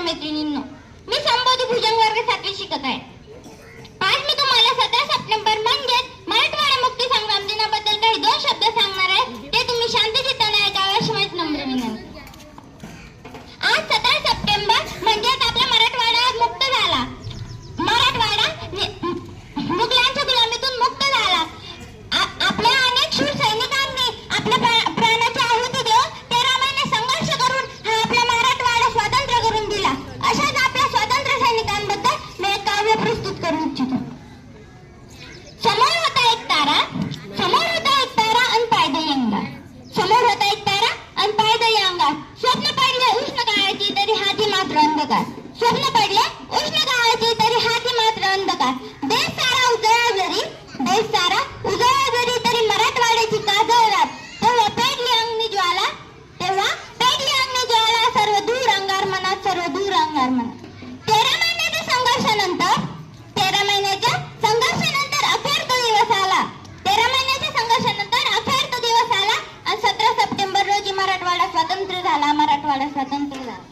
मित्रमैत्रिणींनो, मी संबोधी भुजंग वर्ग 7वी शिकत आहे. आज मी तुम्हाला 17 सप्टेंबर म्हणजेच मराठवाडा मुक्ती संग्राम दिनाबद्दल काही 2 शब्द सांगणार आहे. ते तुम्ही शांतचित्ताने ऐकावे अशी माझी नम्र विनंती. आज 17 सप्टेंबर म्हणजेच आपला मराठवाडा आज मुक्त झाला. मराठवाडा मुघलांच्या गुलामीतून मुक्त झाला. आपल्या अनेक शूर सैनिकांनी आपल्या प्राणाची आहुती देऊन 13 महिने संघर्ष करून हा आपला मराठवाडा स्वतंत्र करून दिला. अशाच आपल्या स्वातंत्र्य सैनिकांबद्दल मी एक काव्य प्रस्तुत करू इच्छितो. समोर होता एक तारा, समोर होता एक तारा अन पायदळी अंगार. समोर होता एक तारा अन पायदळी अंगार. स्वप्न पडले उष्ण काळाची तरी हाती मात्र अंधकार. स्वप्न पडले उष्ण काळाची तरी हाती मात्र अंधकार. देश सारा उजळा जरी, देश सारा उजळा जरी तरी मराठवाड्याची काजळ रात. तेव्हा पेटली अग्नी ज्वाला, तेव्हा पेटली अग्नी ज्वाला. सर्व दूर अंगार मनात, सर्व दूर अंगार मनात. 13 महिन्याच्या संघर्षानंतर, 13 महिन्याच्या संघर्षानंतर अखेर तो दिवस आला. 13 महिन्याच्या संघर्षानंतर अखेर तो दिवस आला आणि 17 सप्टेंबर रोजी मराठवाडा स्वतंत्र झाला. मराठवाडा स्वतंत्र झाला.